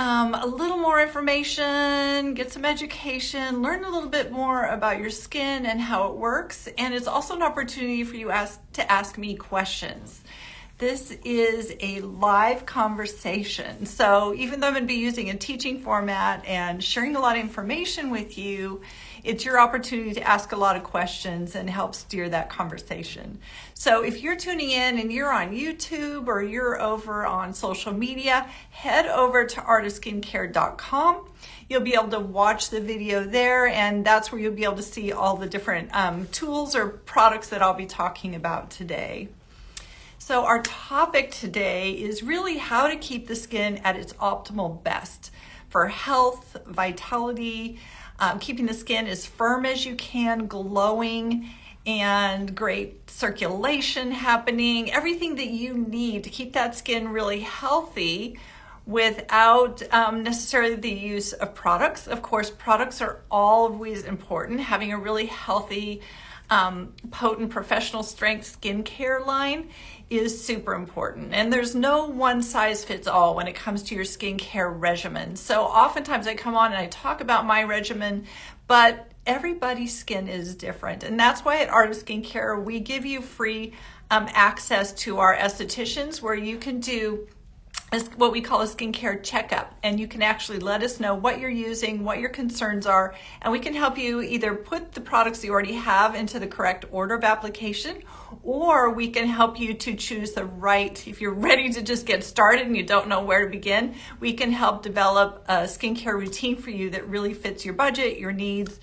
a little more information, get some education, learn a little bit more about your skin and how it works. And it's also an opportunity for you to ask me questions. This is a live conversation. So even though I'm going to be using a teaching format and sharing a lot of information with you, it's your opportunity to ask a lot of questions and help steer that conversation. So if you're tuning in and you're on YouTube or you're over on social media, head over to artistskincare.com. You'll be able to watch the video there, and that's where you'll be able to see all the different tools or products that I'll be talking about today. So our topic today is really how to keep the skin at its optimal best for health, vitality, keeping the skin as firm as you can, glowing, and great circulation happening, everything that you need to keep that skin really healthy without necessarily the use of products. Of course, products are always important. Having a really healthy, potent professional strength skincare line is super important. And there's no one size fits all when it comes to your skincare regimen. So oftentimes I come on and I talk about my regimen, but everybody's skin is different. And that's why at Artist Skincare, we give you free access to our estheticians where you can do what we call a skincare checkup, and you can actually let us know what you're using, what your concerns are, and we can help you either put the products you already have into the correct order of application, or we can help you to choose the right, if you're ready to just get started and you don't know where to begin, we can help develop a skincare routine for you that really fits your budget, your needs,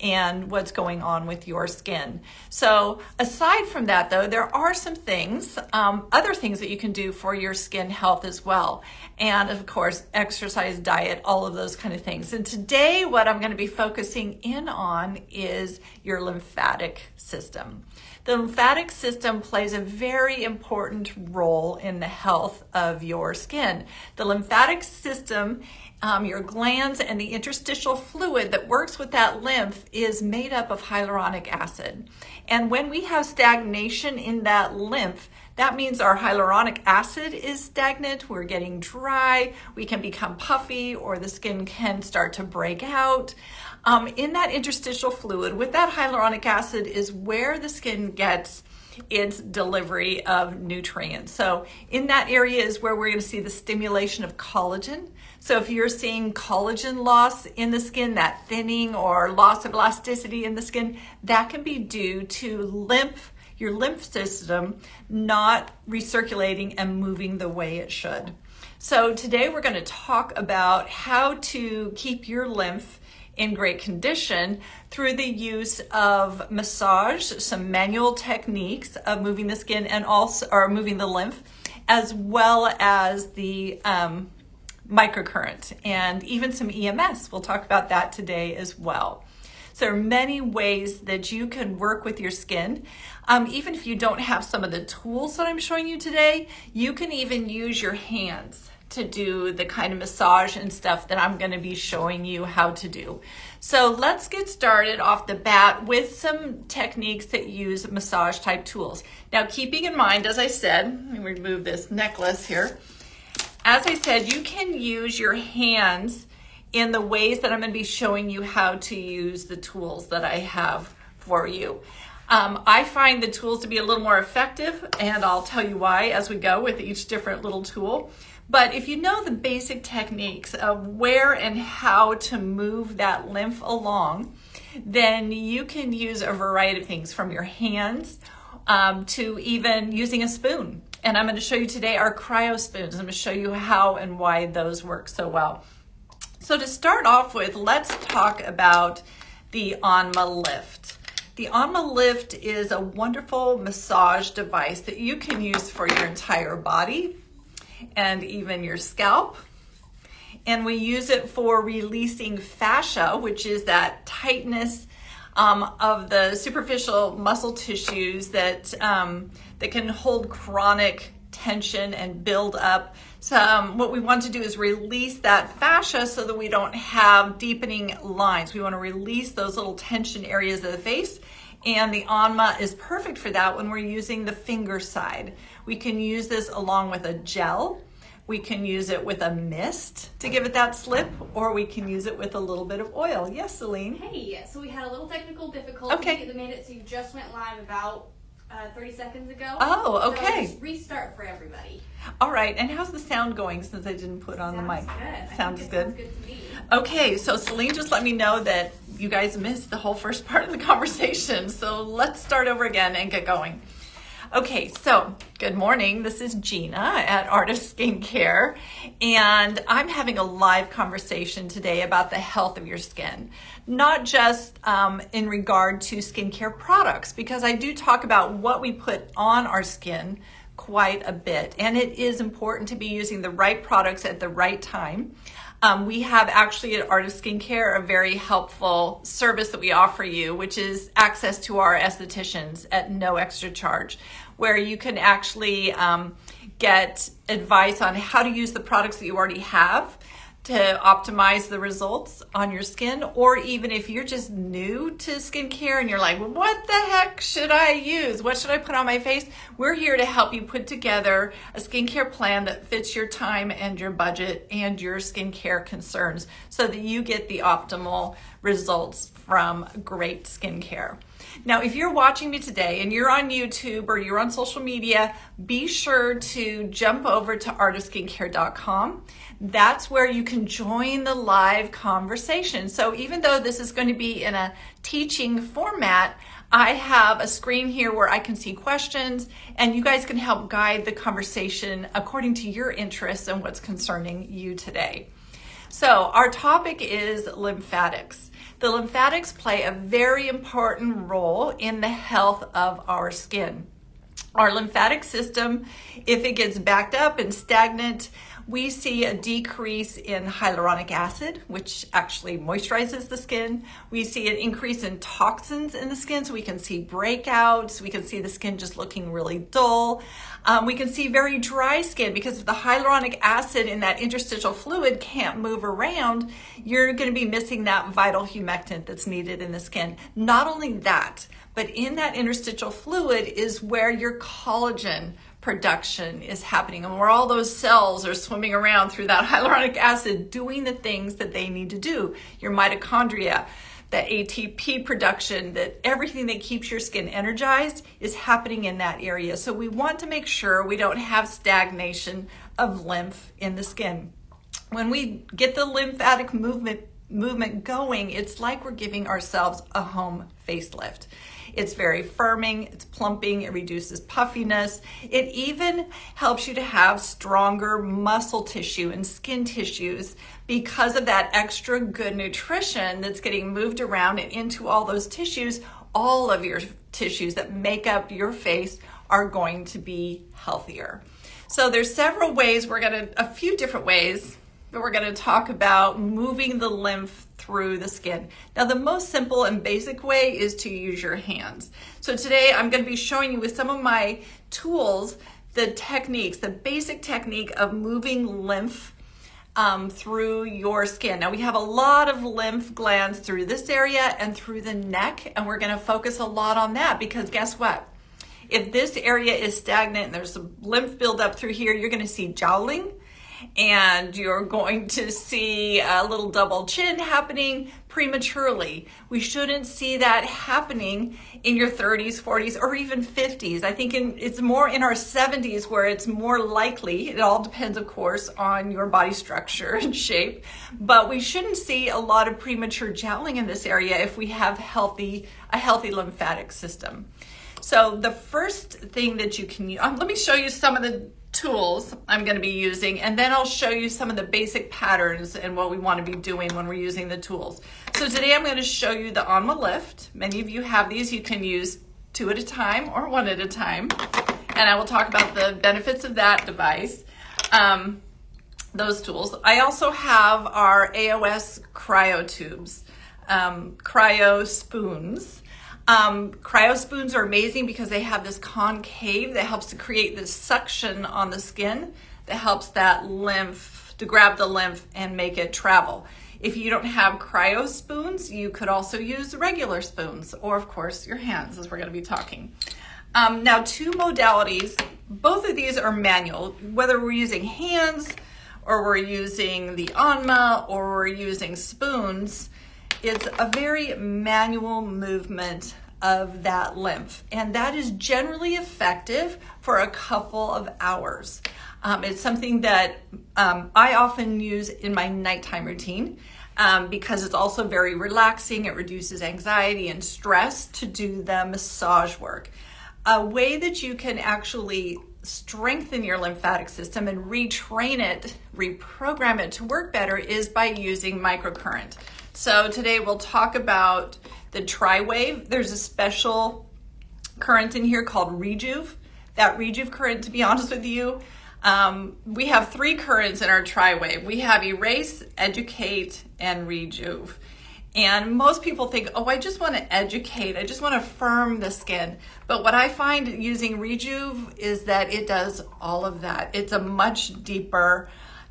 and what's going on with your skin. So aside from that though, there are some things, other things that you can do for your skin health as well. And of course, exercise, diet, all of those kind of things. And today what I'm going to be focusing in on is your lymphatic system. The lymphatic system plays a very important role in the health of your skin. The lymphatic system, your glands and the interstitial fluid that works with that lymph is made up of hyaluronic acid. And when we have stagnation in that lymph, that means our hyaluronic acid is stagnant, we're getting dry, we can become puffy, or the skin can start to break out. In that interstitial fluid, with that hyaluronic acid is where the skin gets its delivery of nutrients. So in that area is where we're going to see the stimulation of collagen. So if you're seeing collagen loss in the skin, that thinning or loss of elasticity in the skin, that can be due to your lymph system not recirculating and moving the way it should. So today we're going to talk about how to keep your lymph in great condition through the use of massage, some manual techniques of moving the skin and also moving the lymph, as well as the microcurrent and even some EMS. We'll talk about that today as well. So there are many ways that you can work with your skin. Even if you don't have some of the tools that I'm showing you today, you can even use your hands to do the kind of massage and stuff that I'm going to be showing you how to do. So let's get started off the bat with some techniques that use massage type tools. Now, keeping in mind, as I said, let me remove this necklace here. As I said, you can use your hands in the ways that I'm going to be showing you how to use the tools that I have for you. I find the tools to be a little more effective, and I'll tell you why as we go with each different little tool. But if you know the basic techniques of where and how to move that lymph along, then you can use a variety of things from your hands to even using a spoon. And I'm going to show you today our cryo spoons. I'm going to show you how and why those work so well. So to start off with, let's talk about the Anma Lift. The Anma Lift is a wonderful massage device that you can use for your entire body and even your scalp. And we use it for releasing fascia, which is that tightness of the superficial muscle tissues that can hold chronic tension and build up. So what we want to do is release that fascia so that we don't have deepening lines. We want to release those little tension areas of the face. And the Anma is perfect for that when we're using the finger side. We can use this along with a gel We can use it with a mist to give it that slip, or we can use it with a little bit of oil. Yes, Celine? Hey, so we had a little technical difficulty Okay. at the minute, so you just went live about 30 seconds ago. Oh, okay. So just restart for everybody. All right, and how's the sound going since I didn't put on the mic? Good. Sounds good. Sounds good to me. Okay, so Celine just let me know that you guys missed the whole first part of the conversation. So let's start over again and get going. Okay, so good morning. This is Gina at Art of Skincare, and I'm having a live conversation today about the health of your skin, not just in regard to skincare products, because I do talk about what we put on our skin quite a bit, and it is important to be using the right products at the right time. We have actually at Art of Skincare a very helpful service that we offer you, which is access to our estheticians at no extra charge, where you can actually get advice on how to use the products that you already have to optimize the results on your skin, or even if you're just new to skincare and you're like, well, what the heck should I use? What should I put on my face? We're here to help you put together a skincare plan that fits your time and your budget and your skincare concerns so that you get the optimal results from great skincare. Now, if you're watching me today and you're on YouTube or you're on social media, be sure to jump over to artofskincare.com. That's where you can join the live conversation. So even though this is going to be in a teaching format, I have a screen here where I can see questions and you guys can help guide the conversation according to your interests and what's concerning you today. So our topic is lymphatics. The lymphatics play a very important role in the health of our skin. Our lymphatic system, if it gets backed up and stagnant, we see a decrease in hyaluronic acid, which actually moisturizes the skin. We see an increase in toxins in the skin, so we can see breakouts. We can see the skin just looking really dull. We can see very dry skin because if the hyaluronic acid in that interstitial fluid can't move around, you're going to be missing that vital humectant that's needed in the skin. Not only that, but in that interstitial fluid is where your collagen production is happening and where all those cells are swimming around through that hyaluronic acid doing the things that they need to do. Your mitochondria, the ATP production, that everything that keeps your skin energized is happening in that area. So we want to make sure we don't have stagnation of lymph in the skin. When we get the lymphatic movement going, it's like we're giving ourselves a home facelift. It's very firming, it's plumping, it reduces puffiness. It even helps you to have stronger muscle tissue and skin tissues because of that extra good nutrition that's getting moved around and into all those tissues. All of your tissues that make up your face are going to be healthier. So there's several ways, a few different ways that we're going to talk about moving the lymph through the skin. Now, the most simple and basic way is to use your hands. So today I'm going to be showing you with some of my tools, the techniques, the basic technique of moving lymph through your skin. Now, we have a lot of lymph glands through this area and through the neck, and we're going to focus a lot on that because guess what? If this area is stagnant and there's some lymph buildup through here, you're going to see jowling, and you're going to see a little double chin happening prematurely. We shouldn't see that happening in your 30s, 40s, or even 50s. I think it's more in our 70s where it's more likely. It all depends, of course, on your body structure and shape, but we shouldn't see a lot of premature jowling in this area if we have a healthy lymphatic system. So the first thing that you can use, let me show you some of the tools I'm going to be using, and then I'll show you some of the basic patterns and what we want to be doing when we're using the tools. So today I'm going to show you the On Lift. Many of you have these. You can use 2 at a time or 1 at a time, and I will talk about the benefits of that device, those tools. I also have our AOS cryo tubes, cryo spoons. Cryo spoons are amazing because they have this concave that helps to create this suction on the skin that helps that lymph to grab the lymph and make it travel. If you don't have cryo spoons, you could also use regular spoons or of course your hands, as we're going to be talking. Now, 2 modalities both of these are manual, whether we're using hands or we're using the Anma or we're using spoons. It's a very manual movement of that lymph, and that is generally effective for a couple of hours. It's something that I often use in my nighttime routine because it's also very relaxing. It reduces anxiety and stress to do the massage work. A way that you can actually strengthen your lymphatic system and retrain it, reprogram it to work better is by using microcurrent. So today we'll talk about the tri-wave. There's a special current in here called Rejuve. That Rejuve current, to be honest with you, we have 3 currents in our tri-wave. We have Erase, Educate, and Rejuve. And most people think, oh, I just want to educate, I just want to firm the skin. But what I find using Rejuve is that it does all of that. It's a much deeper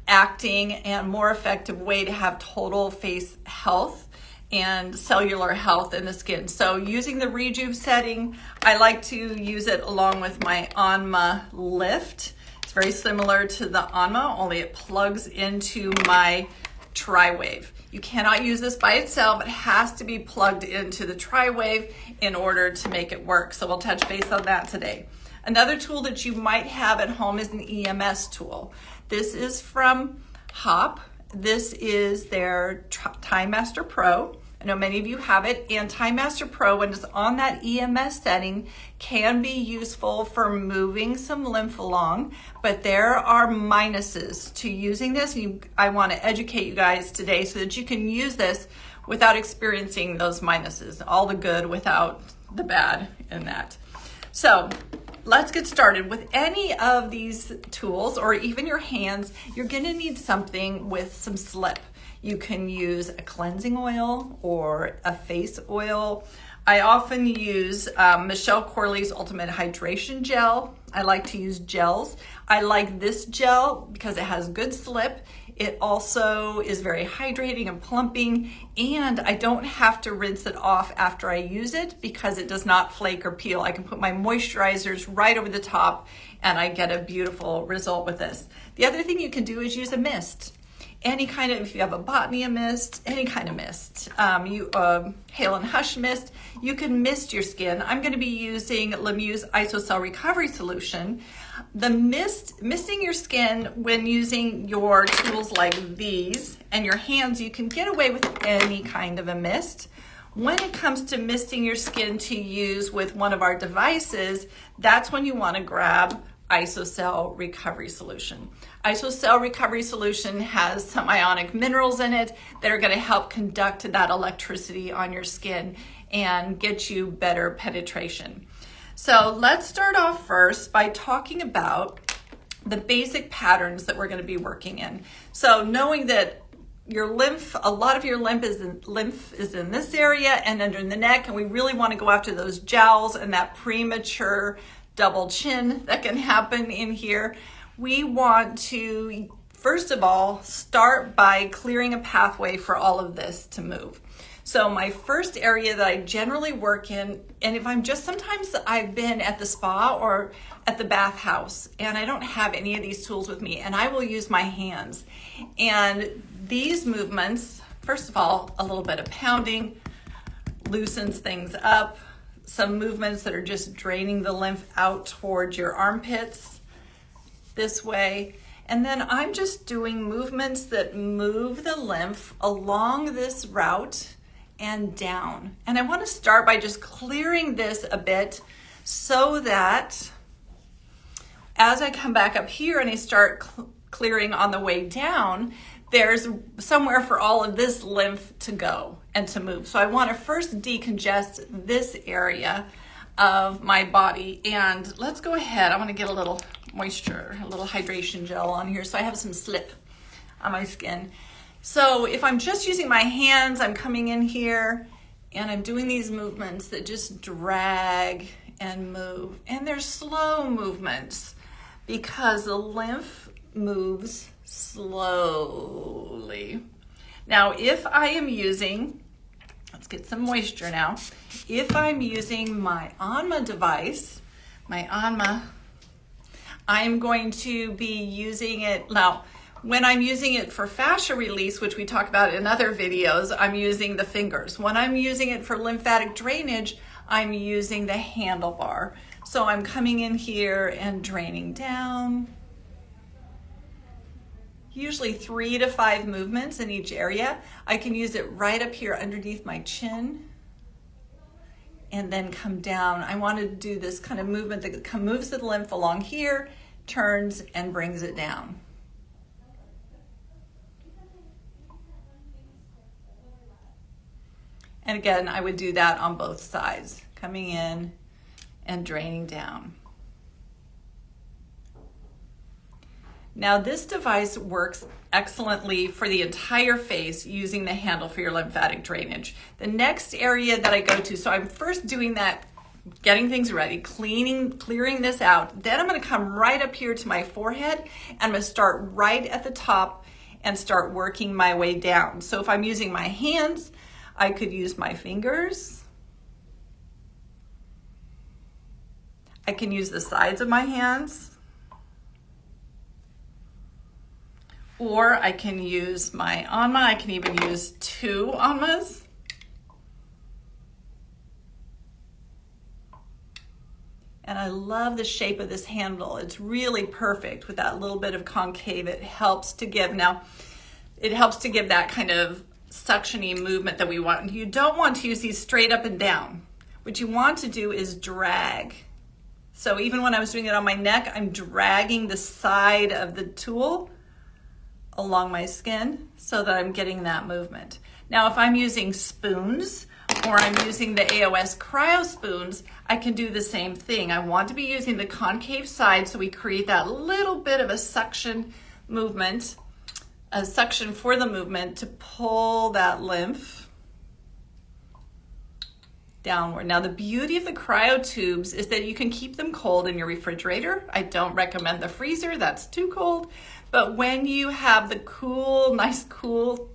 acting and more effective way to have total face health and cellular health in the skin. So using the Rejuve setting, I like to use it along with my Anma Lift. It's very similar to the Anma, only it plugs into my tri-wave. You cannot use this by itself. It has to be plugged into the tri-wave in order to make it work. So we'll touch base on that today. Another tool that you might have at home is an EMS tool. This is from Hop. This is their Time Master Pro. I know many of you have it, and Time Master Pro, when it's on that EMS setting, can be useful for moving some lymph along, but there are minuses to using this. I want to educate you guys today so that you can use this without experiencing those minuses, all the good without the bad in that. So let's get started. With any of these tools, or even your hands, you're going to need something with some slip. You can use a cleansing oil or a face oil. I often use Michelle Corley's Ultimate Hydration Gel. I like to use gels. I like this gel because it has good slip. It also is very hydrating and plumping, and I don't have to rinse it off after I use it because it does not flake or peel. I can put my moisturizers right over the top and I get a beautiful result with this. The other thing you can do is use a mist. Any kind of, if you have a Botnia mist, any kind of mist, Hail and Hush mist, you can mist your skin. I'm going to be using Lemue's Isocell Recovery Solution. The misting your skin when using your tools like these and your hands, you can get away with any kind of a mist. When it comes to misting your skin to use with one of our devices, that's when you want to grab Isocell Recovery Solution. Isocell Recovery Solution has some ionic minerals in it that are going to help conduct that electricity on your skin and get you better penetration. So let's start off first by talking about the basic patterns that we're going to be working in. So knowing that your lymph, a lot of your lymph is in this area and under the neck, and we really want to go after those jowls and that premature double chin that can happen in here. We want to, first of all, start by clearing a pathway for all of this to move. So my first area that I generally work in, and if I'm just, sometimes I've been at the spa or at the bathhouse and I don't have any of these tools with me, and I will use my hands. And these movements, first of all, a little bit of pounding loosens things up. Some movements that are just draining the lymph out towards your armpits this way. And then I'm just doing movements that move the lymph along this route and down. And I want to start by just clearing this a bit so that as I come back up here and I start clearing on the way down, there's somewhere for all of this lymph to go and to move. So I want to first decongest this area of my body. And let's go ahead. I want to get a little moisture, a little hydration gel on here so I have some slip on my skin. So if I'm just using my hands, I'm coming in here and I'm doing these movements that just drag and move. And they're slow movements because the lymph moves slowly. Now, if I am using, let's get some moisture now. If I'm using my Anma device, my Anma, I'm going to be using it now. When I'm using it for fascia release, which we talk about in other videos, I'm using the fingers. When I'm using it for lymphatic drainage, I'm using the handlebar. So I'm coming in here and draining down. Usually 3 to 5 movements in each area. I can use it right up here underneath my chin and then come down. I want to do this kind of movement that moves the lymph along here, turns and brings it down. And again, I would do that on both sides, coming in and draining down. Now this device works excellently for the entire face using the handle for your lymphatic drainage. The next area that I go to, so I'm first doing that, getting things ready, clearing this out. Then I'm gonna come right up here to my forehead and I'm gonna start right at the top and start working my way down. So if I'm using my hands, I could use my fingers. I can use the sides of my hands. Or I can use my anma. I can even use 2 anmas. And I love the shape of this handle. It's really perfect with that little bit of concave. It helps to give, now, it helps to give that kind of suctiony movement that we want. You don't want to use these straight up and down. What you want to do is drag. So even when I was doing it on my neck, I'm dragging the side of the tool along my skin so that I'm getting that movement. Now, if I'm using spoons or I'm using the AOS cryo spoons, I can do the same thing. I want to be using the concave side so we create that little bit of a suction movement, a suction for the movement to pull that lymph downward. Now, the beauty of the cryo tubes is that you can keep them cold in your refrigerator. I don't recommend the freezer, that's too cold. But when you have the cool, nice, cool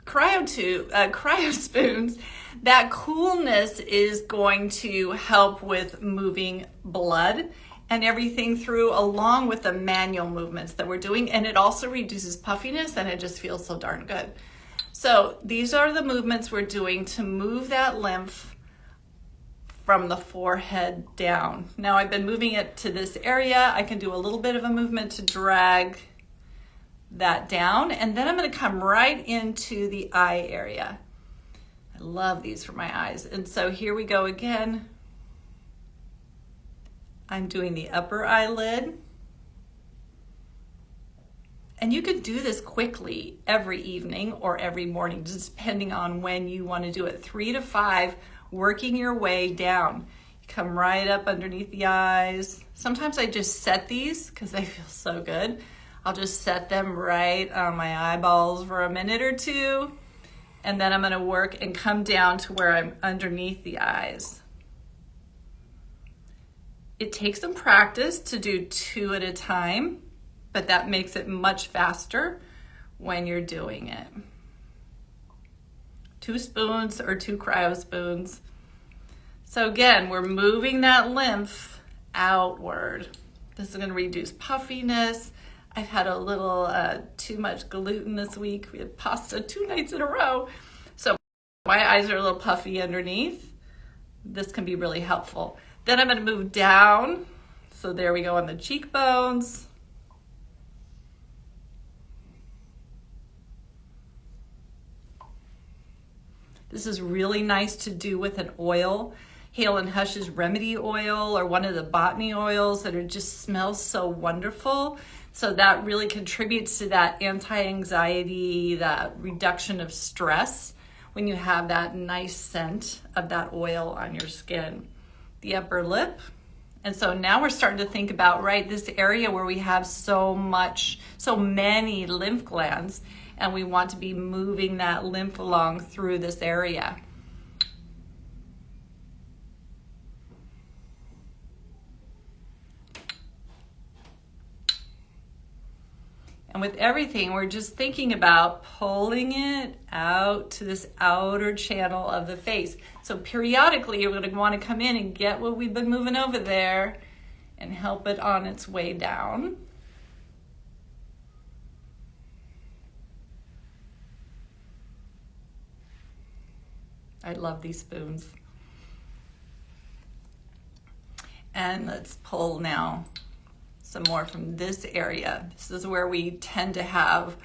cryo spoons, that coolness is going to help with moving blood and everything through along with the manual movements that we're doing. And it also reduces puffiness and it just feels so darn good. So these are the movements we're doing to move that lymph from the forehead down. Now I've been moving it to this area. I can do a little bit of a movement to drag that down. And then I'm gonna come right into the eye area. I love these for my eyes. And so here we go again. I'm doing the upper eyelid. And you could do this quickly every evening or every morning, just depending on when you want to do it. 3 to 5, working your way down. You come right up underneath the eyes. Sometimes I just set these because they feel so good. I'll just set them right on my eyeballs for a minute or 2. And then I'm going to work and come down to where I'm underneath the eyes. It takes some practice to do 2 at a time, but that makes it much faster when you're doing it. 2 spoons or 2 cryo spoons. So again, we're moving that lymph outward. This is gonna reduce puffiness. I've had a little too much gluten this week. We had pasta 2 nights in a row. So my eyes are a little puffy underneath. This can be really helpful. Then I'm gonna move down. So there we go on the cheekbones. This is really nice to do with an oil, Hale and Hush's Remedy oil or one of the botany oils that are just smells so wonderful. So that really contributes to that anti-anxiety, that reduction of stress when you have that nice scent of that oil on your skin. The upper lip. And so now we're starting to think about, right, this area where we have so many lymph glands, and we want to be moving that lymph along through this area. And with everything, we're just thinking about pulling it out to this outer channel of the face. So periodically, you're going to want to come in and get what we've been moving over there and help it on its way down. I love these spoons. And let's pull now some more from this area. This is where we tend to have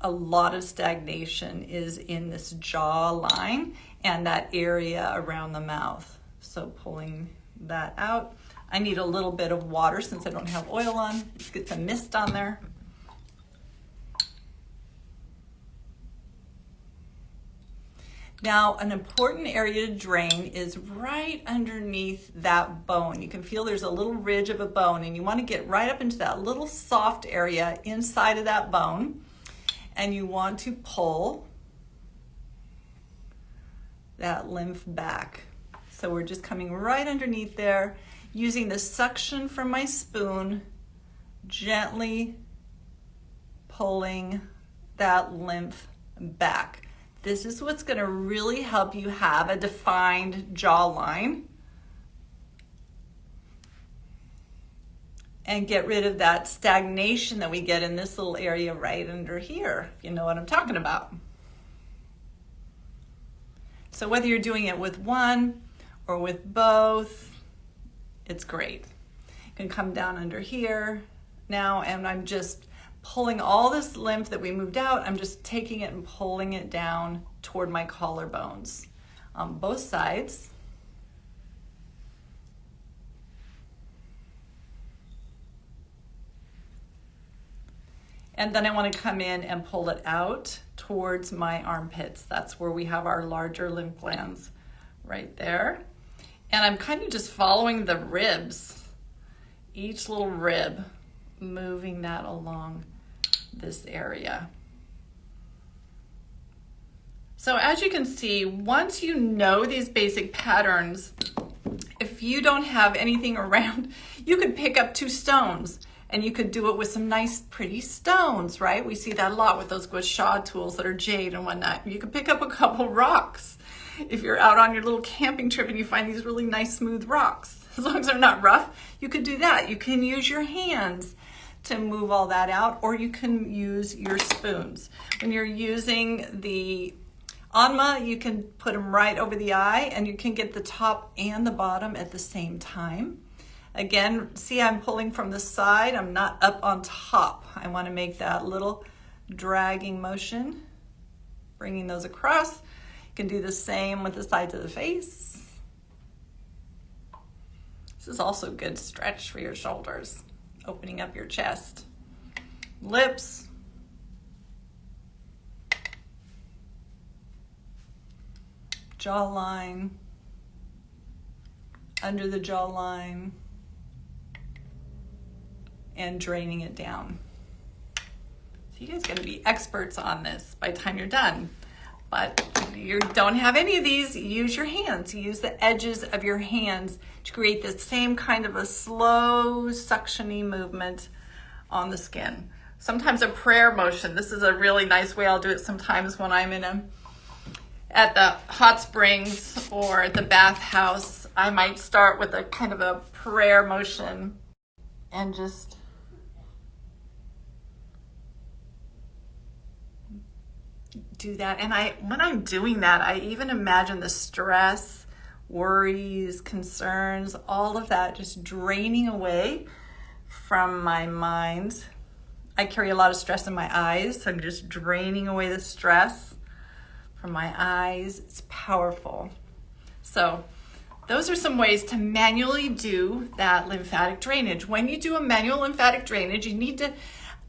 a lot of stagnation, is in this jaw line and that area around the mouth. So pulling that out. I need a little bit of water since I don't have oil on. Let's get some mist on there. Now, an important area to drain is right underneath that bone. You can feel there's a little ridge of a bone, and you want to get right up into that little soft area inside of that bone, and you want to pull that lymph back. So we're just coming right underneath there, using the suction from my spoon, gently pulling that lymph back. This is what's going to really help you have a defined jawline and get rid of that stagnation that we get in this little area right under here, if you know what I'm talking about. So whether you're doing it with one or with both, it's great. You can come down under here now, and I'm just pulling all this lymph that we moved out. I'm just taking it and pulling it down toward my collarbones on both sides. And then I want to come in and pull it out towards my armpits. That's where we have our larger lymph glands, right there. And I'm kind of just following the ribs, each little rib, moving that along this area. So as you can see, once you know these basic patterns, if you don't have anything around, you could pick up 2 stones and you could do it with some nice pretty stones, right? We see that a lot with those gua sha tools that are jade and whatnot. You could pick up a couple rocks if you're out on your little camping trip and you find these really nice smooth rocks. As long as they're not rough, you could do that. You can use your hands to move all that out, or you can use your spoons. When you're using the Anma, you can put them right over the eye, and you can get the top and the bottom at the same time. Again, see, I'm pulling from the side. I'm not up on top. I want to make that little dragging motion, bringing those across. You can do the same with the sides of the face. This is also a good stretch for your shoulders, opening up your chest. Lips. Jawline. Under the jawline. And draining it down. So you guys are going to be experts on this by the time you're done. But if you don't have any of these, use your hands. Use the edges of your hands to create the same kind of a slow suctiony movement on the skin. Sometimes a prayer motion. This is a really nice way. I'll do it sometimes when I'm at the hot springs or at the bathhouse. I might start with a kind of a prayer motion and just do that. And when I'm doing that, I even imagine the stress, worries, concerns, all of that just draining away from my mind. I carry a lot of stress in my eyes, so I'm just draining away the stress from my eyes. It's powerful. So those are some ways to manually do that lymphatic drainage. When you do a manual lymphatic drainage, you need to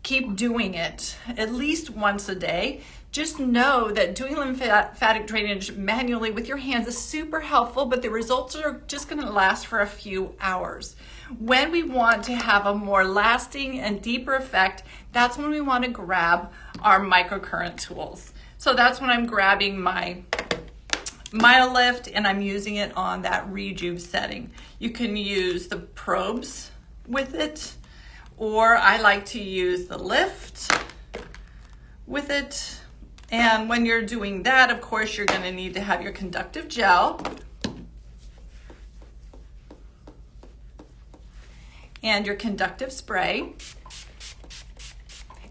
keep doing it at least once a day. Just know that doing lymphatic drainage manually with your hands is super helpful, but the results are just going to last for a few hours. When we want to have a more lasting and deeper effect, that's when we want to grab our microcurrent tools. So that's when I'm grabbing my MyoLift and I'm using it on that rejuve setting. You can use the probes with it, or I like to use the lift with it. And when you're doing that, of course, you're going to need to have your conductive gel. and your conductive spray.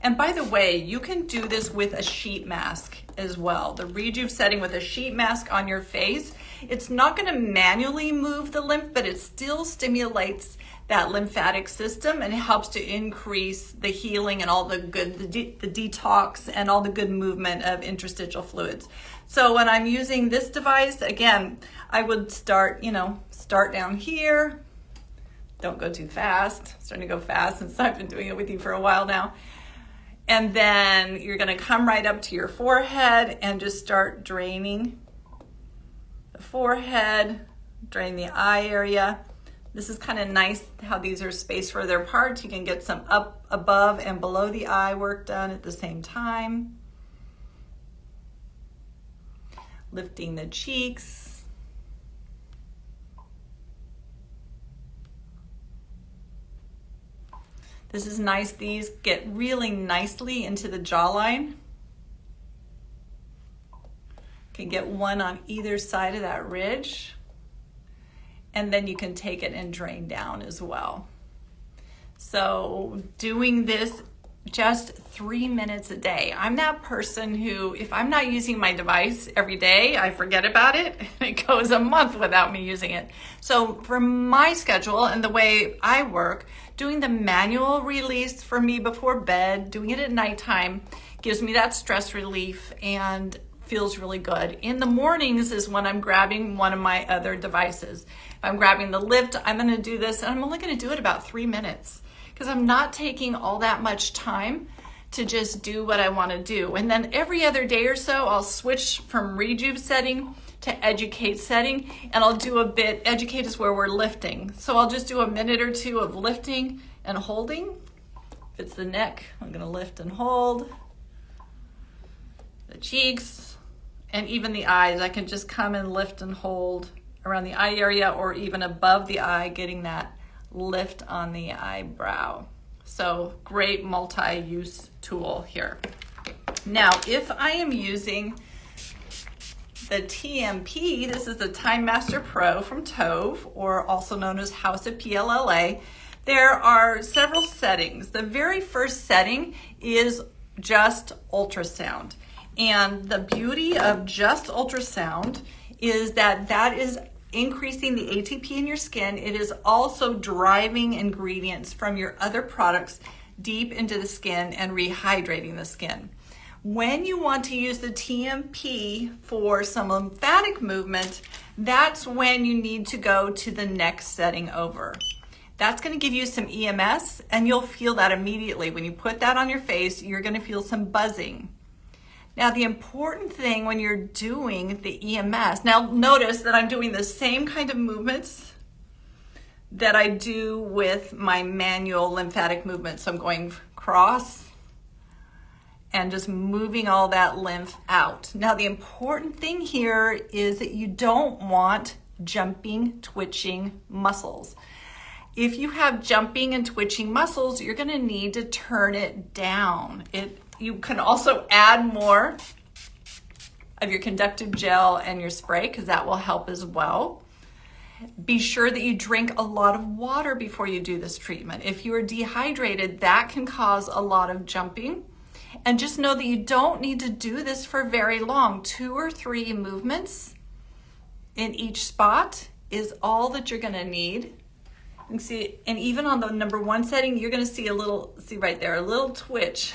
And by the way, you can do this with a sheet mask as well. The Rejuve setting with a sheet mask on your face, it's not going to manually move the lymph, but it still stimulates that lymphatic system and helps to increase the healing and all the good, the detox and all the good movement of interstitial fluids. So when I'm using this device, again, I would start down here. Don't go too fast. I'm starting to go fast since I've been doing it with you for a while now. And then you're going to come right up to your forehead and just start draining the forehead, drain the eye area. This is kind of nice how these are spaced further apart. You can get some up above and below the eye work done at the same time. Lifting the cheeks. This is nice. These get really nicely into the jawline. Can get one on either side of that ridge. And then you can take it and drain down as well. So doing this just 3 minutes a day. I'm that person who, if I'm not using my device every day, I forget about it. It goes a month without me using it. So for my schedule and the way I work, doing the manual release for me before bed, doing it at nighttime, gives me that stress relief and feels really good. In the mornings is when I'm grabbing one of my other devices. If I'm grabbing the lift, I'm going to do this, and I'm only going to do it about 3 minutes because I'm not taking all that much time to just do what I want to do. And then every other day or so, I'll switch from Rejuve setting to Educate setting, and I'll do a bit. Educate is where we're lifting. So I'll just do a minute or two of lifting and holding. If it's the neck, I'm going to lift and hold. The cheeks, and even the eyes. I can just come and lift and hold around the eye area or even above the eye, getting that lift on the eyebrow. So great multi-use tool here. Now, if I am using the TMP, this is the Time Master Pro from Tove, or also known as House of PLLA. There are several settings. The very first setting is just ultrasound. And the beauty of just ultrasound is that that is increasing the ATP in your skin. It is also driving ingredients from your other products deep into the skin and rehydrating the skin. When you want to use the TMP for some lymphatic movement, that's when you need to go to the next setting over. That's going to give you some EMS, and you'll feel that immediately. When you put that on your face, you're going to feel some buzzing. Now, the important thing when you're doing the EMS, now notice that I'm doing the same kind of movements that I do with my manual lymphatic movement. So I'm going cross and just moving all that lymph out. Now, the important thing here is that you don't want jumping, twitching muscles. If you have jumping and twitching muscles, you're going to need to turn it down. You can also add more of your conductive gel and your spray because that will help as well. Be sure that you drink a lot of water before you do this treatment. If you are dehydrated, that can cause a lot of jumping. And just know that you don't need to do this for very long. 2 or 3 movements in each spot is all that you're going to need. You can see, and even on the number 1 setting, you're going to see see right there, a little twitch.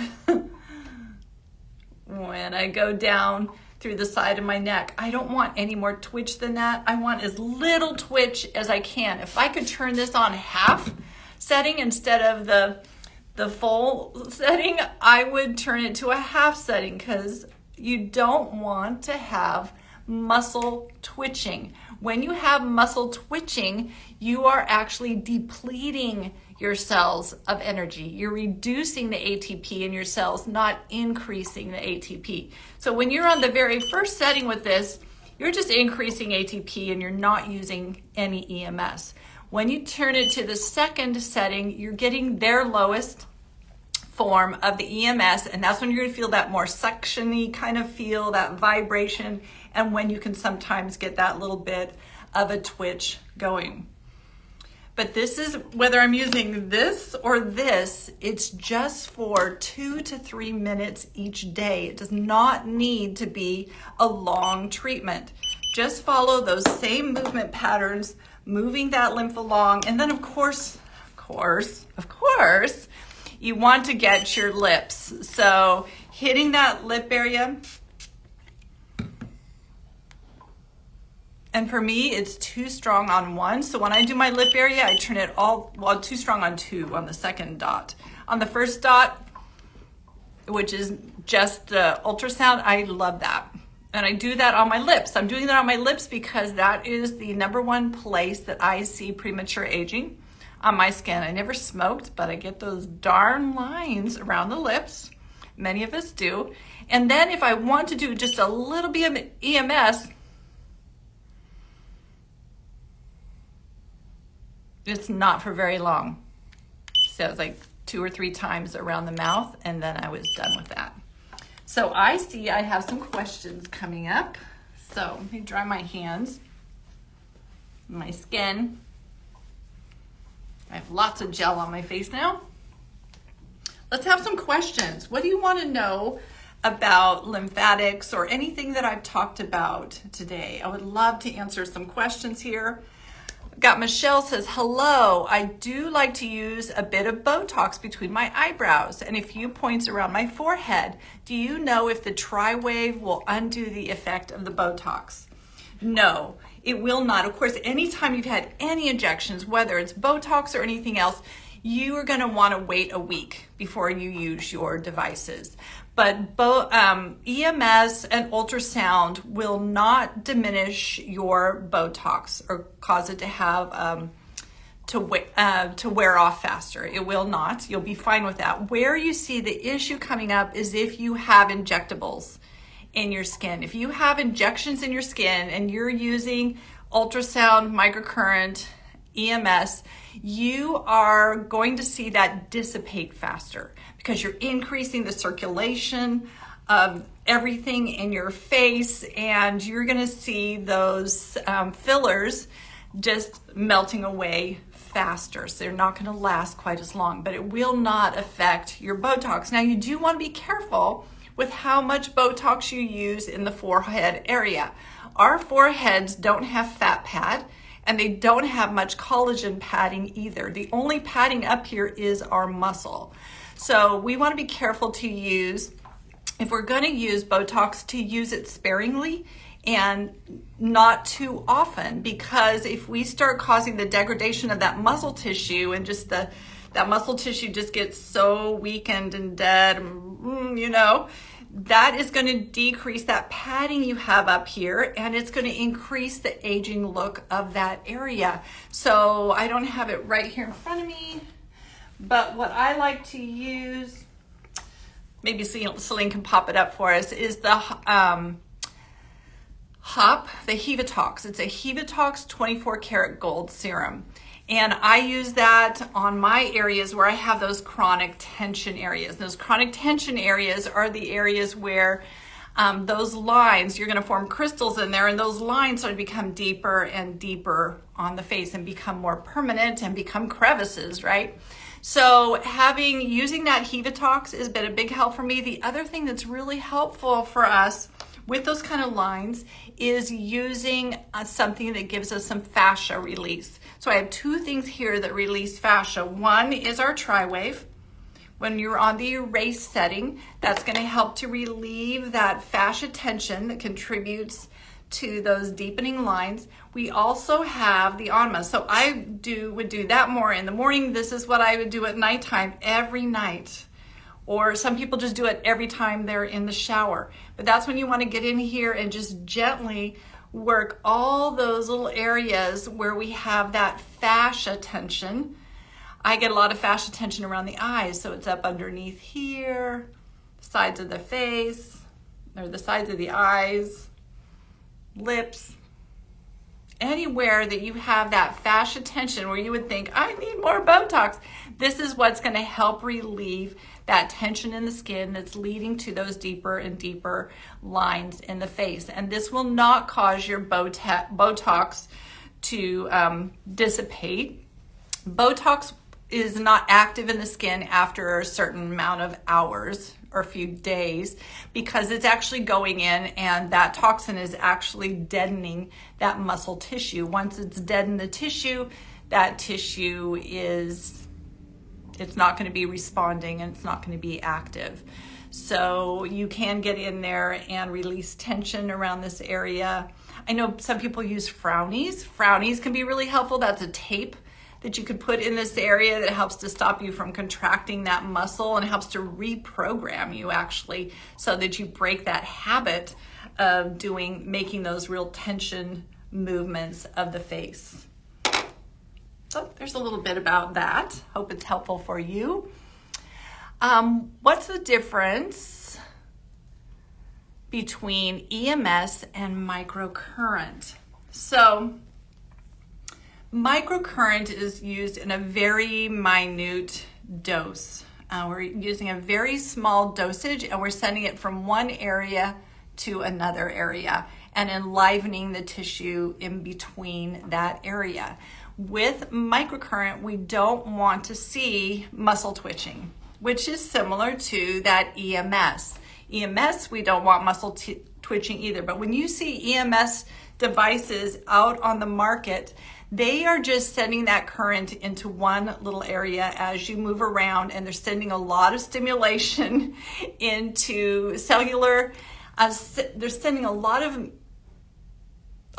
When I go down through the side of my neck, I don't want any more twitch than that. I want as little twitch as I can. If I could turn this on half setting instead of the full setting, I would turn it to a half setting because you don't want to have muscle twitching. When you have muscle twitching, you are actually depleting your cells of energy. You're reducing the ATP in your cells, not increasing the ATP. So when you're on the very first setting with this, you're just increasing ATP and you're not using any EMS. When you turn it to the second setting, you're getting their lowest form of the EMS, and that's when you're going to feel that more suction-y kind of feel, that vibration, and when you can sometimes get that little bit of a twitch going. But this is, whether I'm using this or this, it's just for 2 to 3 minutes each day. It does not need to be a long treatment. Just follow those same movement patterns, moving that lymph along. And then of course, you want to get your lips. So hitting that lip area. And for me, it's too strong on one. So when I do my lip area, I turn it too strong on two on the second dot. On the first dot, which is just the ultrasound, I love that. And I do that on my lips. I'm doing that on my lips because that is the #1 place that I see premature aging on my skin. I never smoked, but I get those darn lines around the lips. Many of us do. And then if I want to do just a little bit of EMS, it's not for very long. So it's like 2 or 3 times around the mouth, and then I was done with that. So I see I have some questions coming up. So let me dry my hands, my skin. I have lots of gel on my face now. Let's have some questions. What do you want to know about lymphatics or anything that I've talked about today? I would love to answer some questions here. Got Michelle says, hello, I do like to use a bit of Botox between my eyebrows and a few points around my forehead. Do you know if the Tri-Wave will undo the effect of the Botox? No, it will not. Of course, anytime you've had any injections, whether it's Botox or anything else, you are going to want to wait a week before you use your devices. But EMS and ultrasound will not diminish your Botox or cause it to have to wear off faster. It will not. You'll be fine with that. Where you see the issue coming up is if you have injectables in your skin. If you have injections in your skin and you're using ultrasound, microcurrent, EMS, you are going to see that dissipate faster because you're increasing the circulation of everything in your face, and you're going to see those fillers just melting away faster. So they're not going to last quite as long, but it will not affect your Botox. Now, you do want to be careful with how much Botox you use in the forehead area. Our foreheads don't have fat pad, and they don't have much collagen padding either. The only padding up here is our muscle. So we want to be careful to use, if we're going to use Botox, to use it sparingly and not too often, because if we start causing the degradation of that muscle tissue and just that muscle tissue just gets so weakened and dead, you know, that is going to decrease that padding you have up here, and it's going to increase the aging look of that area. So I don't have it right here in front of me, but what I like to use, maybe Celine can pop it up for us, is the the Hevatox. It's a Hevatox 24 karat gold serum. And I use that on my areas where I have those chronic tension areas. Those chronic tension areas are the areas where those lines, you're going to form crystals in there, and those lines sort of become deeper and deeper on the face and become more permanent and become crevices, right? So using that Hevatox has been a big help for me. The other thing that's really helpful for us with those kind of lines is using something that gives us some fascia release. So I have 2 things here that release fascia. One is our Tri-Wave. When you're on the erase setting, that's going to help to relieve that fascia tension that contributes to those deepening lines. We also have the Onma. So I would do that more in the morning. This is what I would do at nighttime every night. Or some people just do it every time they're in the shower. But that's when you want to get in here and just gently work all those little areas where we have that fascia tension. I get a lot of fascia tension around the eyes, so it's up underneath here, sides of the face, or the sides of the eyes, lips. Anywhere that you have that fascia tension where you would think, I need more Botox, this is what's going to help relieve that tension in the skin that's leading to those deeper and deeper lines in the face. And this will not cause your Botox to dissipate. Botox is not active in the skin after a certain amount of hours or a few days because it's actually going in and that toxin is actually deadening that muscle tissue. Once it's deadened the tissue, that tissue it's not going to be responding and it's not going to be active. So you can get in there and release tension around this area. I know some people use frownies. Frownies can be really helpful. That's a tape that you could put in this area that helps to stop you from contracting that muscle and helps to reprogram you actually so that you break that habit of making those real tension movements of the face. So there's a little bit about that. Hope it's helpful for you. What's the difference between EMS and microcurrent? So microcurrent is used in a very minute dose. We're using a very small dosage and we're sending it from one area to another area and enlivening the tissue in between that area. With microcurrent, we don't want to see muscle twitching, which is similar to that EMS. EMS, we don't want muscle twitching either, but when you see EMS devices out on the market, they are just sending that current into one little area as you move around, and they're sending a lot of stimulation into cellular, they're sending a lot of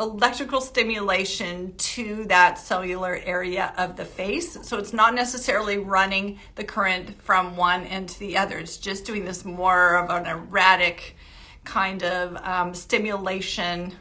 electrical stimulation to that cellular area of the face. So it's not necessarily running the current from one end to the other. It's just doing this more of an erratic kind of stimulation.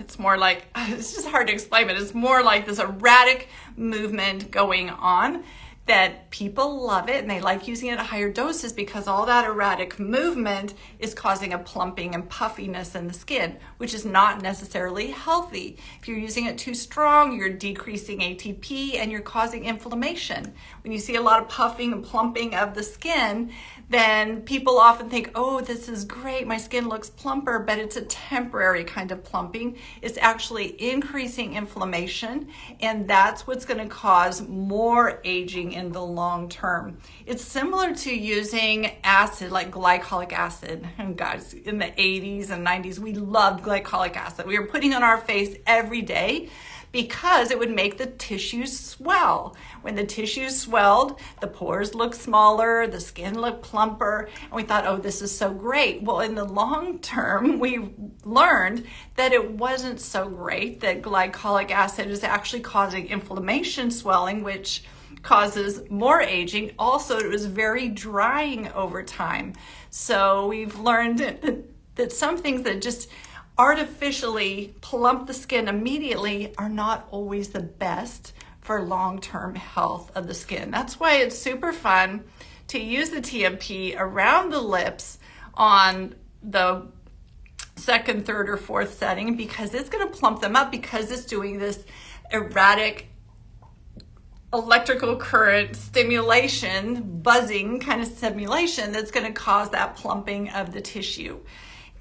It's more like, it's just hard to explain, but it's more like this erratic movement going on that people love it and they like using it at higher doses because all that erratic movement is causing a plumping and puffiness in the skin, which is not necessarily healthy. If you're using it too strong, you're decreasing ATP and you're causing inflammation. When you see a lot of puffing and plumping of the skin, then people often think, oh, this is great, my skin looks plumper, but it's a temporary kind of plumping. It's actually increasing inflammation, and that's what's going to cause more aging in the long term. It's similar to using acid like glycolic acid. And guys, in the 80s and 90s, we loved glycolic acid. We were putting on our face every day because it would make the tissues swell. When the tissues swelled, the pores looked smaller, the skin looked plumper, and we thought, oh, this is so great. Well, in the long term, we learned that it wasn't so great, that glycolic acid is actually causing inflammation, swelling, which causes more aging. Also, it was very drying over time. So we've learned that some things that just artificially plump the skin immediately are not always the best for long-term health of the skin. That's why it's super fun to use the TMP around the lips on the second, third, or fourth setting because it's going to plump them up because it's doing this erratic electrical current stimulation, buzzing kind of stimulation that's going to cause that plumping of the tissue.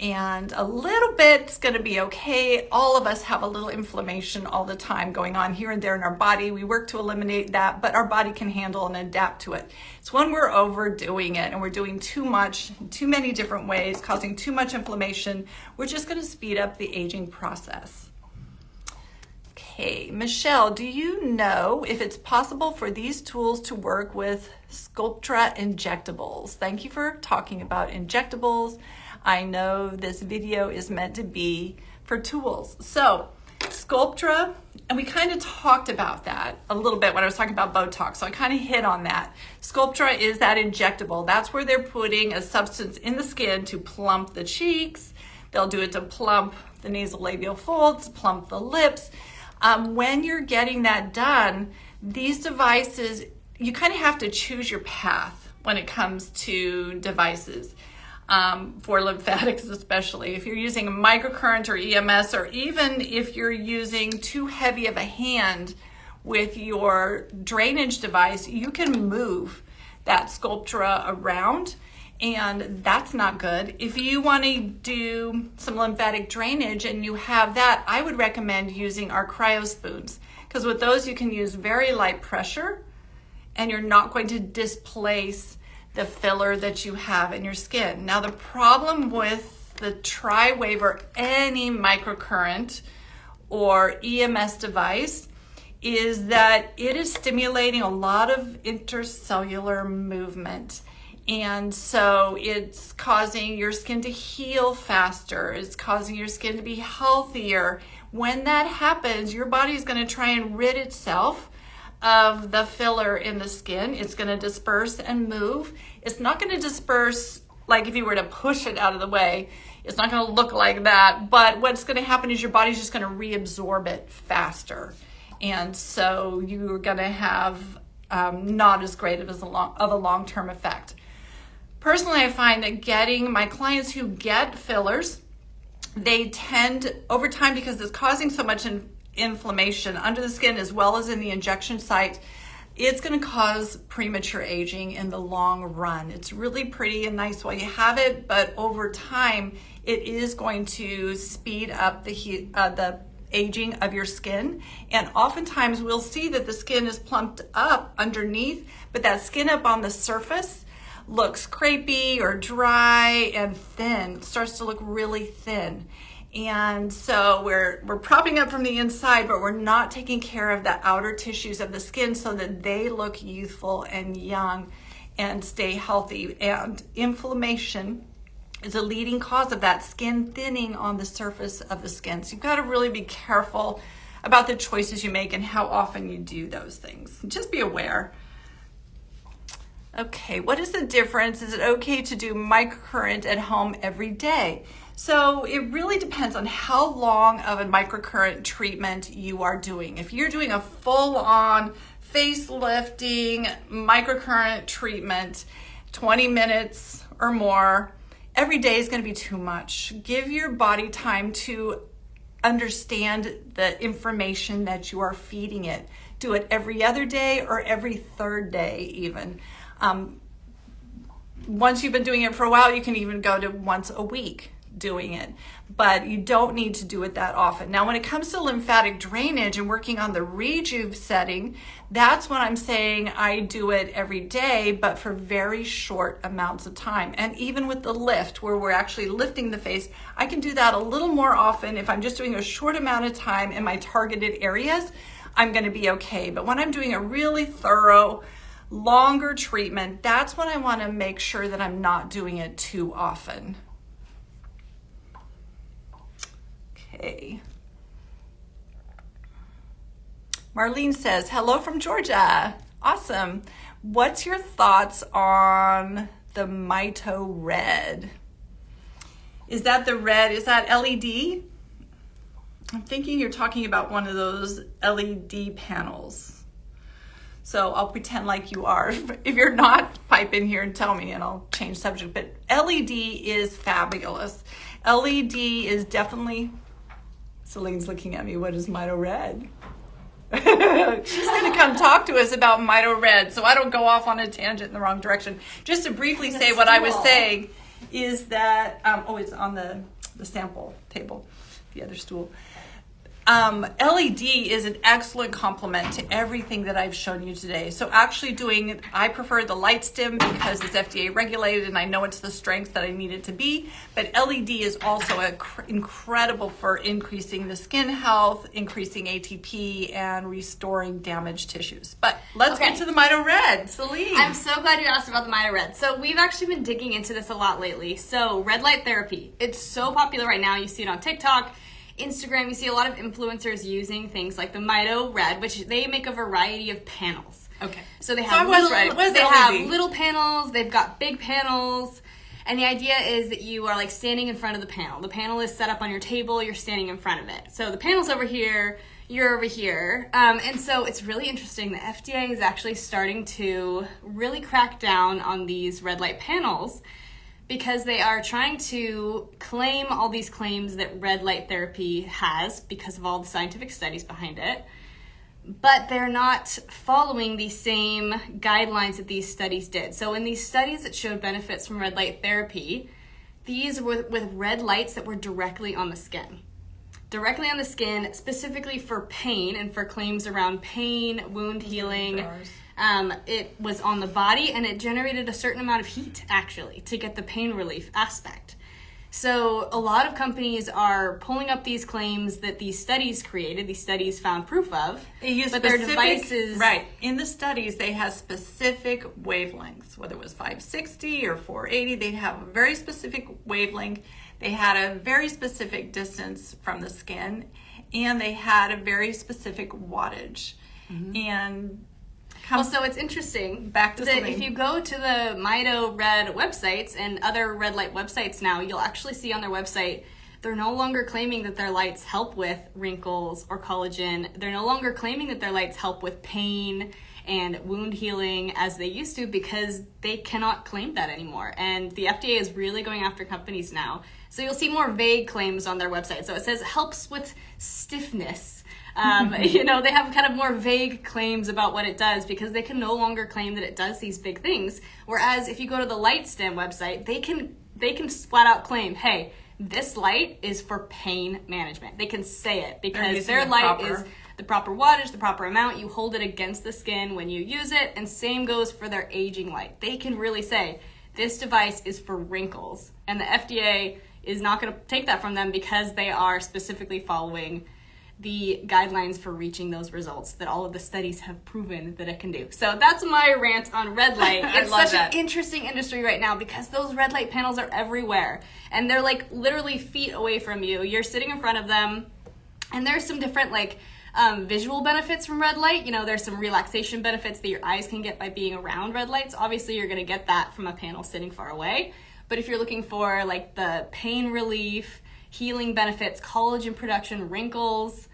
And a little bit's going to be okay. All of us have a little inflammation all the time going on here and there in our body. We work to eliminate that, but our body can handle and adapt to it. It's when we're overdoing it and we're doing too much, too many different ways, causing too much inflammation, we're just going to speed up the aging process. Okay, Michelle, do you know if it's possible for these tools to work with Sculptra injectables? Thank you for talking about injectables. I know this video is meant to be for tools. So Sculptra, and we kind of talked about that a little bit when I was talking about Botox, so I kind of hit on that. Sculptra is that injectable. That's where they're putting a substance in the skin to plump the cheeks. They'll do it to plump the nasolabial folds, plump the lips. When you're getting that done, these devices, you kind of have to choose your path when it comes to devices. For lymphatics especially. If you're using a microcurrent or EMS, or even if you're using too heavy of a hand with your drainage device, you can move that Sculptra around and that's not good. If you want to do some lymphatic drainage and you have that, I would recommend using our cryo spoons, because with those you can use very light pressure and you're not going to displace the filler that you have in your skin. Now, the problem with the Tri-Wave or any microcurrent or EMS device is that it is stimulating a lot of intercellular movement. And so it's causing your skin to heal faster. It's causing your skin to be healthier. When that happens, your body is going to try and rid itself of the filler in the skin. It's going to disperse and move. It's not going to disperse like if you were to push it out of the way. It's not going to look like that. But what's going to happen is your body's just going to reabsorb it faster. And so you're going to have not as great of a long-term effect. Personally, I find that getting my clients who get fillers, they tend over time, because it's causing so much inflammation under the skin as well as in the injection site, it's going to cause premature aging in the long run. It's really pretty and nice while you have it, but over time, it is going to speed up the aging of your skin. And oftentimes we'll see that the skin is plumped up underneath, but that skin up on the surface looks crepey or dry and thin. It starts to look really thin. And so we're propping up from the inside, but we're not taking care of the outer tissues of the skin so that they look youthful and young and stay healthy. And inflammation is a leading cause of that skin thinning on the surface of the skin. So you've got to really be careful about the choices you make and how often you do those things. Just be aware. Okay, what is the difference? Is it okay to do microcurrent at home every day? So it really depends on how long of a microcurrent treatment you are doing. If you're doing a full-on facelifting microcurrent treatment, 20 minutes or more, every day is going to be too much. Give your body time to understand the information that you are feeding it. Do it every other day or every third day even. Once you've been doing it for a while, you can even go to once a week doing it, but you don't need to do it that often. Now, when it comes to lymphatic drainage and working on the rejuve setting, that's when I'm saying I do it every day, but for very short amounts of time. And even with the lift, where we're actually lifting the face, I can do that a little more often. If I'm just doing a short amount of time in my targeted areas, I'm going to be okay. But when I'm doing a really thorough, longer treatment, that's when I want to make sure that I'm not doing it too often. Okay. Marlene says, hello from Georgia. Awesome. What's your thoughts on the Mito Red? Is that the red? Is that LED? I'm thinking you're talking about one of those LED panels. So I'll pretend like you are. If you're not, pipe in here and tell me and I'll change subject. But LED is fabulous. LED is definitely, Celine's looking at me, what is Mito Red? She's gonna come talk to us about Mito Red so I don't go off on a tangent in the wrong direction. Just to briefly say what I was saying is that, it's on the sample table, the other stool. LED is an excellent complement to everything that I've shown you today. So actually I prefer the light stim because it's FDA regulated and I know it's the strength that I need it to be, but LED is also incredible for increasing the skin health, increasing ATP, and restoring damaged tissues. But let's get to the Mito Red. Celine. I'm so glad you asked about the Mito Red. So we've actually been digging into this a lot lately. So red light therapy, it's so popular right now. You see it on TikTok, Instagram. You see a lot of influencers using things like the Mito Red, which they make a variety of panels. Okay. So they have little panels, they've got big panels, and the idea is that you are like standing in front of the panel. The panel is set up on your table, you're standing in front of it. So the panel's over here, you're over here. And so it's really interesting. The FDA is actually starting to really crack down on these red light panels because they are trying to claim all these claims that red light therapy has because of all the scientific studies behind it. but they're not following the same guidelines that these studies did. So in these studies that showed benefits from red light therapy, these were with red lights that were directly on the skin. Directly on the skin, specifically for pain and for claims around pain, wound healing. It was on the body, and it generated a certain amount of heat, actually, to get the pain relief aspect. So a lot of companies are pulling up these claims that these studies created, these studies found proof of, they use but specific, their devices... Right. In the studies, they had specific wavelengths, whether it was 560 or 480, they'd have a very specific wavelength. They had a very specific distance from the skin, and they had a very specific wattage. And well, so it's interesting back to that something. if you go to the Mito Red websites and other red light websites now, you'll actually see on their website they're no longer claiming that their lights help with wrinkles or collagen. They're no longer claiming that their lights help with pain and wound healing as they used to, because they cannot claim that anymore. And the FDA is really going after companies now. So you'll see more vague claims on their website. So it says helps with stiffness. You know, they have kind of more vague claims about what it does, because they can no longer claim that it does these big things. Whereas if you go to the LightStim website, they can flat out claim, hey, this light is for pain management. They can say it because their light is the proper wattage, the proper amount. You hold it against the skin when you use it, and same goes for their aging light. They can really say, this device is for wrinkles. And the FDA is not going to take that from them, because they are specifically following the guidelines for reaching those results that all of the studies have proven that it can do. So that's my rant on red light. It's such an interesting industry right now, because those red light panels are everywhere, and they're like literally feet away from you. You're sitting in front of them, and there's some different like visual benefits from red light. You know, there's some relaxation benefits that your eyes can get by being around red lights. Obviously, you're going to get that from a panel sitting far away. But if you're looking for like the pain relief, healing benefits, collagen production, wrinkles,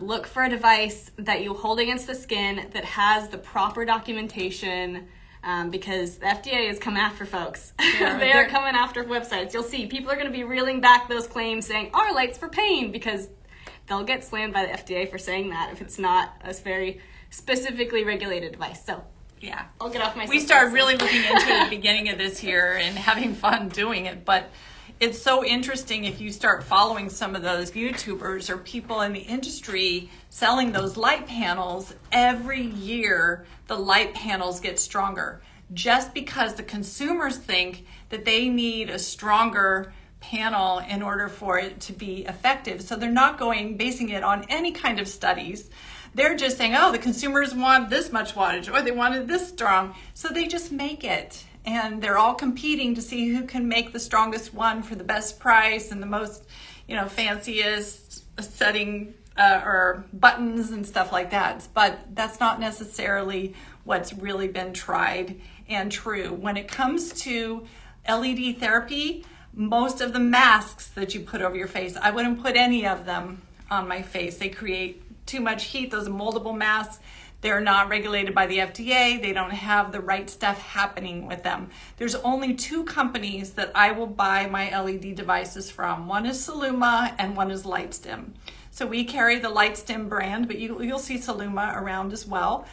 look for a device that you hold against the skin that has the proper documentation, because the FDA is coming after folks. They are coming after websites. You'll see people are going to be reeling back those claims saying, our light's for pain, because they'll get slammed by the FDA for saying that if it's not a very specifically regulated device. So yeah, I'll get off my We started really looking into it at the beginning of this year and having fun doing it, but it's so interesting if you start following some of those YouTubers or people in the industry selling those light panels. Every year, the light panels get stronger, just because the consumers think that they need a stronger panel in order for it to be effective. So they're not basing it on any kind of studies. They're just saying, oh, the consumers want this much wattage, or they wanted this strong. So they just make it. And they're all competing to see who can make the strongest one for the best price and the most, fanciest setting or buttons and stuff like that. But that's not necessarily what's really been tried and true. When it comes to LED therapy, most of the masks that you put over your face, I wouldn't put any of them on my face. They create too much heat. Those are moldable masks. They're not regulated by the FDA. They don't have the right stuff happening with them. There's only two companies that I will buy my LED devices from. One is Saluma and one is LightStim. So we carry the LightStim brand, but you'll see Saluma around as well.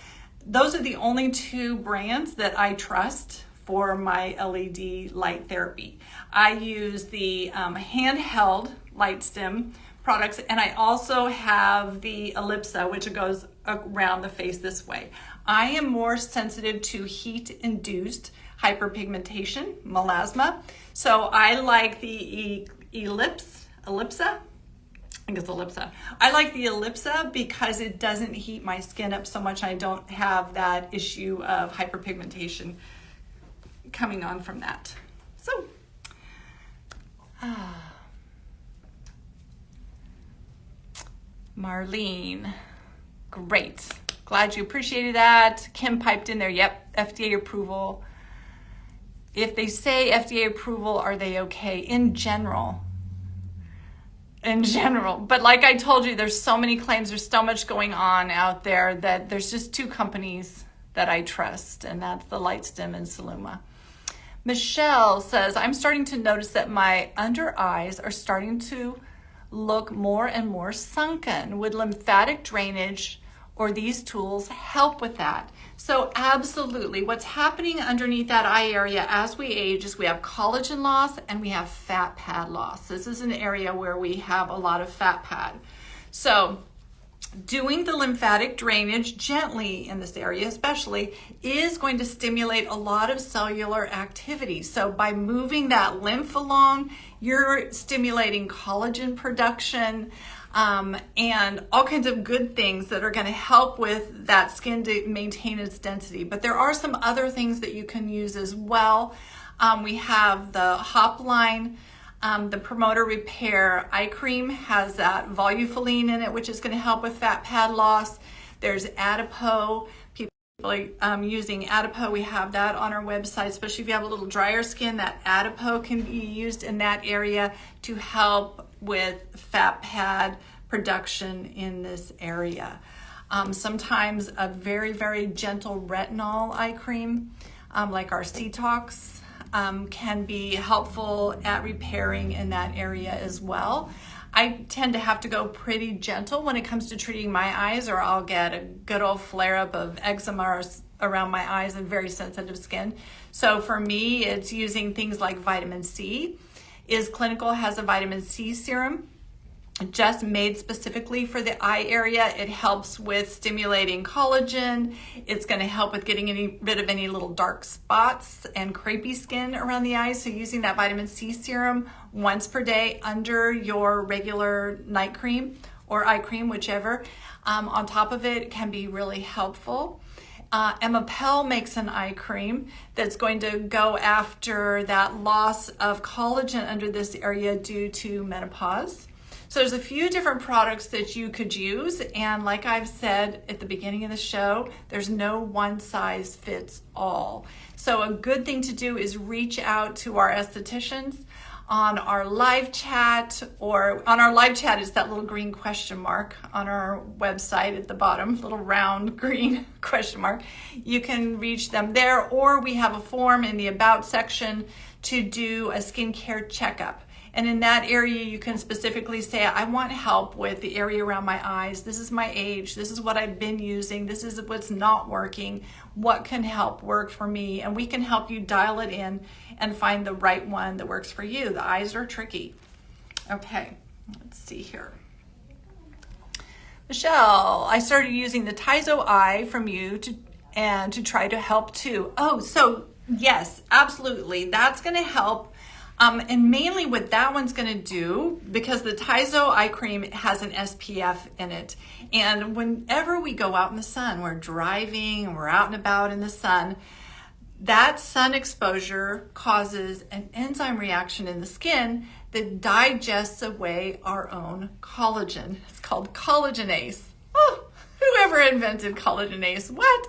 Those are the only two brands that I trust for my LED light therapy. I use the handheld LightStim products, and I also have the Ellipsa, which goes around the face this way. I am more sensitive to heat-induced hyperpigmentation, melasma, so I like the Ellipsa. I think it's Ellipsa. I like the Ellipsa because it doesn't heat my skin up so much. I don't have that issue of hyperpigmentation coming on from that. So, Marlene, great. Glad you appreciated that. Kim piped in there, yep, FDA approval. If they say FDA approval, are they okay? In general. But like I told you, there's so many claims, there's so much going on out there that there's just two companies that I trust, and that's the LightStim and Saluma. Michelle says, I'm starting to notice that my under eyes are starting to look more and more sunken. Would lymphatic drainage or these tools help with that. So absolutely, what's happening underneath that eye area as we age is we have collagen loss and we have fat pad loss. This is an area where we have a lot of fat pad. So doing the lymphatic drainage gently in this area especially is going to stimulate a lot of cellular activity. So by moving that lymph along, you're stimulating collagen production, and all kinds of good things that are going to help with that skin to maintain its density. But there are some other things that you can use as well. We have the Hop line, the Promoter Repair Eye Cream has that volufiline in it, which is going to help with fat pad loss. There's Adipo. People are using Adipo. We have that on our website, especially if you have a little drier skin. That Adipo can be used in that area to help with fat pad production in this area. Sometimes a very, very gentle retinol eye cream, like our Cetox, can be helpful at repairing in that area as well. I tend to have to go pretty gentle when it comes to treating my eyes, or I'll get a good old flare-up of eczema around my eyes and very sensitive skin. So for me, it's using things like vitamin C. Is Clinical has a vitamin C serum just made specifically for the eye area. It helps with stimulating collagen. It's going to help with getting rid of any little dark spots and crepey skin around the eyes. So using that vitamin C serum once per day under your regular night cream or eye cream, whichever, on top of it can be really helpful. Emma Pell makes an eye cream that's going to go after that loss of collagen under this area due to menopause. So there's a few different products that you could use, and like I've said at the beginning of the show, there's no one size fits all. So a good thing to do is reach out to our estheticians on our live chat, or on our live chat is that little green question mark on our website at the bottom, little round green question mark. You can reach them there, or we have a form in the About section to do a skincare checkup. And in that area, you can specifically say, I want help with the area around my eyes. This is my age. This is what I've been using. This is what's not working. What can help work for me? And we can help you dial it in and find the right one that works for you. The eyes are tricky. Okay, let's see here. Michelle, I started using the Tizo Eye from you to try to help too. Oh, so yes, absolutely. That's going to help. And mainly what that one's going to do, because the Tizo eye cream has an SPF in it. And whenever we go out in the sun, we're driving, we're out and about in the sun, that sun exposure causes an enzyme reaction in the skin that digests away our own collagen. It's called collagenase. Oh, whoever invented collagenase? What?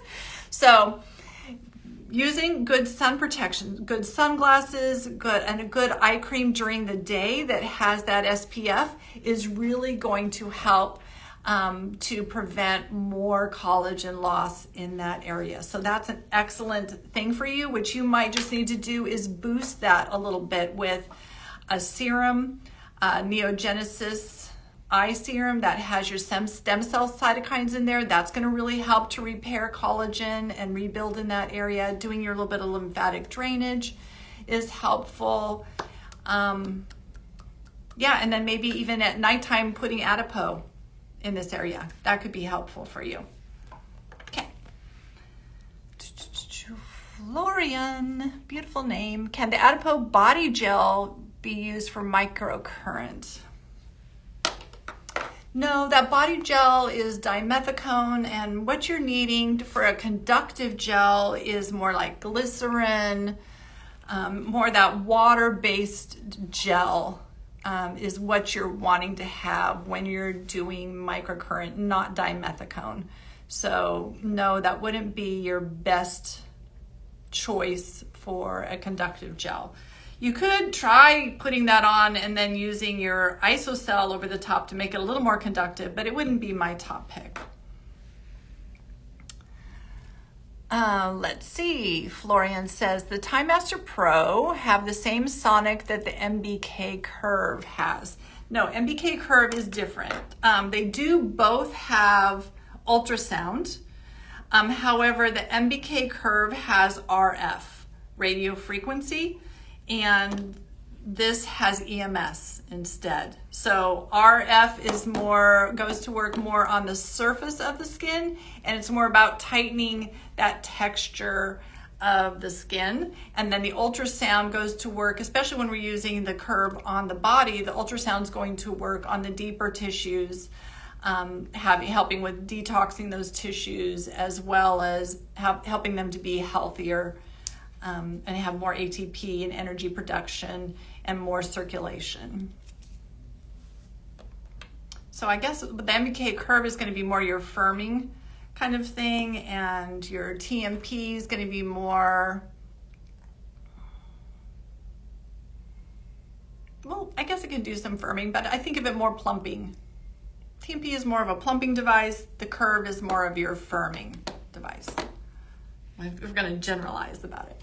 So using good sun protection, good sunglasses, and a good eye cream during the day that has that SPF is really going to help to prevent more collagen loss in that area. So that's an excellent thing for you. What you might just need to do is boost that a little bit with a serum, Neogenesis eye serum that has your stem cell cytokines in there. That's going to really help to repair collagen and rebuild in that area. Doing your little bit of lymphatic drainage is helpful. Yeah, and then maybe even at nighttime putting Adipo in this area. That could be helpful for you. Okay. Florian, beautiful name. Can the Adipo body gel be used for microcurrent? No, that body gel is dimethicone, and what you're needing for a conductive gel is more like glycerin, more that water-based gel is what you're wanting to have when you're doing microcurrent, not dimethicone. So no, that wouldn't be your best choice for a conductive gel. You could try putting that on and then using your isocell over the top to make it a little more conductive, but it wouldn't be my top pick. Let's see. Florian says, the Time Master Pro have the same sonic that the MBK Curve has. No, MBK Curve is different. They do both have ultrasound. However, the MBK curve has RF, radio frequency, and this has EMS instead. So RF goes to work more on the surface of the skin, and it's more about tightening that texture of the skin. And then the ultrasound goes to work, especially when we're using the curve on the body, the ultrasound's going to work on the deeper tissues, helping with detoxing those tissues, as well as helping them to be healthier and have more ATP and energy production and more circulation. So I guess the MBK curve is going to be more your firming kind of thing, and your TMP is going to be more, well, I guess it can do some firming, but I think of it more plumping. TMP is more of a plumping device. The curve is more of your firming device. We're going to generalize about it.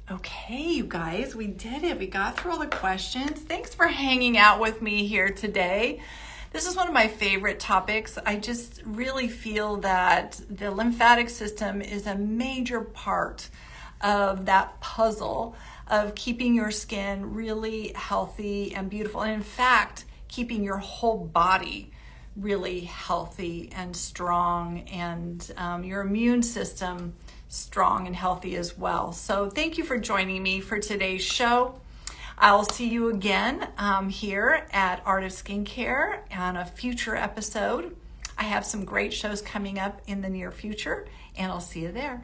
Okay, you guys, we did it. We got through all the questions. Thanks for hanging out with me here today. This is one of my favorite topics. I just really feel that the lymphatic system is a major part of that puzzle of keeping your skin really healthy and beautiful. And in fact, keeping your whole body really healthy and strong, and your immune system strong and healthy as well. So thank you for joining me for today's show. I'll see you again here at Art of Skincare on a future episode. I have some great shows coming up in the near future, and I'll see you there.